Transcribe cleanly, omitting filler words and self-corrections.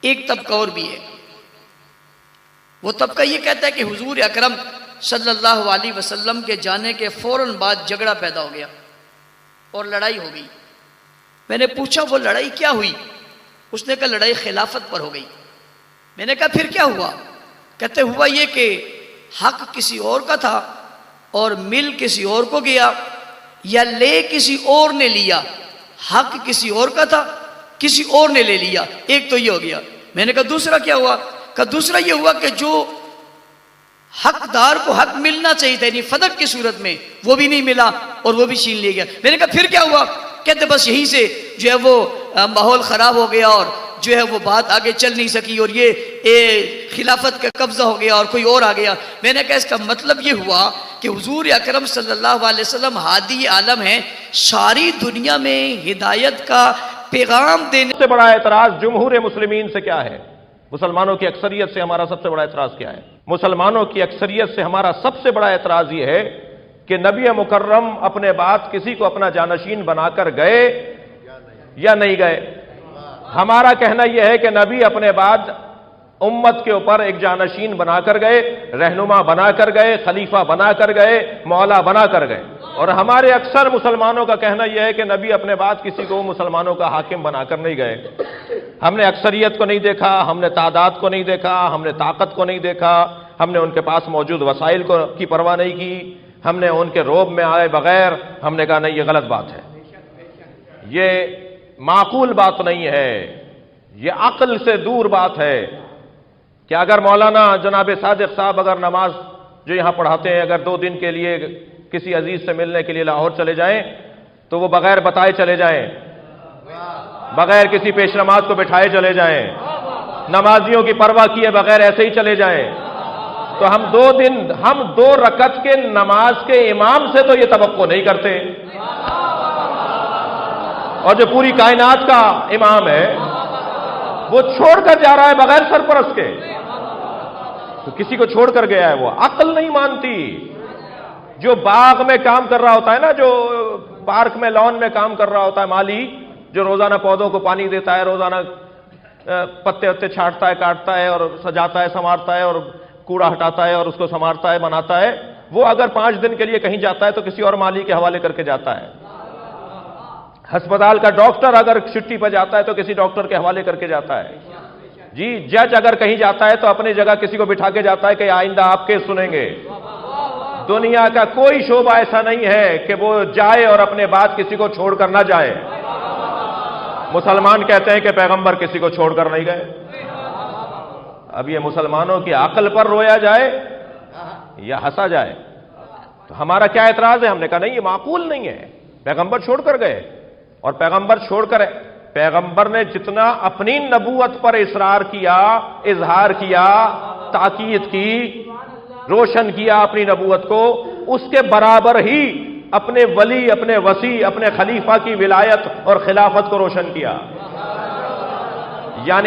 ایک طبقہ اور بھی ہے، وہ طبقہ یہ کہتا ہے کہ حضور اکرم صلی اللہ علیہ وسلم کے جانے کے فوراً بعد جھگڑا پیدا ہو گیا اور لڑائی ہو گئی۔ میں نے پوچھا وہ لڑائی کیا ہوئی؟ اس نے کہا لڑائی خلافت پر ہو گئی۔ میں نے کہا پھر کیا ہوا؟ کہتے ہوا یہ کہ حق کسی اور کا تھا اور مل کسی اور کو گیا، یا لے کسی اور نے لیا، حق کسی اور کا تھا کسی اور نے لے لیا، ایک تو یہ ہو گیا۔ میں نے کہا دوسرا کیا ہوا؟ کہا دوسرا یہ ہوا کہ جو حقدار کو حق ملنا چاہیے تھا یعنی فدق کی صورت میں وہ بھی نہیں ملا اور وہ بھی چھین لیا گیا۔ میں نے کہا پھر کیا ہوا؟ کہتے بس یہیں سے جو ہے وہ ماحول خراب ہو گیا اور جو ہے وہ بات آگے چل نہیں سکی اور یہ خلافت کا قبضہ ہو گیا اور کوئی اور آ گیا۔ میں نے کہا اس کا مطلب یہ ہوا کہ حضور اکرم صلی اللہ علیہ وسلم ہادی عالم ہیں، ساری دنیا میں ہدایت کا پیغام دینے سے بڑا اعتراض جمہور مسلمین سے کیا ہے؟ مسلمانوں کی اکثریت سے ہمارا سب سے بڑا اعتراض کیا ہے؟ مسلمانوں کی اکثریت سے ہمارا سب سے بڑا اعتراض یہ ہے کہ نبی مکرم اپنے بعد کسی کو اپنا جانشین بنا کر گئے یا نہیں گئے۔ ہمارا کہنا یہ ہے کہ نبی اپنے بعد امت کے اوپر ایک جانشین بنا کر گئے، رہنما بنا کر گئے، خلیفہ بنا کر گئے، مولا بنا کر گئے۔ اور ہمارے اکثر مسلمانوں کا کہنا یہ ہے کہ نبی اپنے بعد کسی کو مسلمانوں کا حاکم بنا کر نہیں گئے۔ ہم نے اکثریت کو نہیں دیکھا، ہم نے تعداد کو نہیں دیکھا، ہم نے طاقت کو نہیں دیکھا، ہم نے ان کے پاس موجود وسائل کی پرواہ نہیں کی، ہم نے ان کے روب میں آئے بغیر ہم نے کہا نہیں یہ غلط بات ہے، یہ معقول بات نہیں ہے، یہ عقل سے دور بات ہے کہ اگر مولانا جناب صادق صاحب اگر نماز جو یہاں پڑھاتے ہیں اگر 2 دن کے لیے کسی عزیز سے ملنے کے لیے لاہور چلے جائیں تو وہ بغیر بتائے چلے جائیں، بغیر کسی پیش نماز کو بٹھائے چلے جائیں، نمازیوں کی پرواہ کیے بغیر ایسے ہی چلے جائیں، تو ہم 2 رکعت کے نماز کے امام سے تو یہ توقع نہیں کرتے، اور جو پوری کائنات کا امام ہے وہ چھوڑ کر جا رہا ہے بغیر سرپرست کے، تو کسی کو چھوڑ کر گیا ہے، وہ عقل نہیں مانتی۔ جو باغ میں کام کر رہا ہوتا ہے نا، جو پارک میں لان میں کام کر رہا ہوتا ہے مالی، جو روزانہ پودوں کو پانی دیتا ہے، روزانہ پتے وتے چھاٹتا ہے، کاٹتا ہے اور سجاتا ہے، سنوارتا ہے اور کوڑا ہٹاتا ہے اور اس کو سنوارتا ہے، بناتا ہے، وہ اگر 5 دن کے لیے کہیں جاتا ہے تو کسی اور مالی کے حوالے کر کے جاتا ہے۔ ہسپتال کا ڈاکٹر اگر چھٹی پہ جاتا ہے تو کسی ڈاکٹر کے حوالے کر کے جاتا ہے۔ جی جج اگر کہیں جاتا ہے تو اپنی جگہ کسی کو بٹھا کے جاتا ہے کہ آئندہ آپ کیس سنیں گے۔ دنیا کا کوئی شعبہ ایسا نہیں ہے کہ وہ جائے اور اپنے بعد کسی کو چھوڑ کر نہ جائے۔ مسلمان کہتے ہیں کہ پیغمبر کسی کو چھوڑ کر نہیں گئے۔ اب یہ مسلمانوں کی عقل پر رویا جائے یا ہنسا جائے؟ تو ہمارا کیا اعتراض ہے؟ ہم نے کہا نہیں یہ معقول نہیں ہے، پیغمبر چھوڑ کر گئے، اور پیغمبر چھوڑ کر پیغمبر نے جتنا اپنی نبوت پر اصرار کیا، اظہار کیا، تاکید کی، روشن کیا اپنی نبوت کو، اس کے برابر ہی اپنے ولی، اپنے وصی، اپنے خلیفہ کی ولایت اور خلافت کو روشن کیا۔ یعنی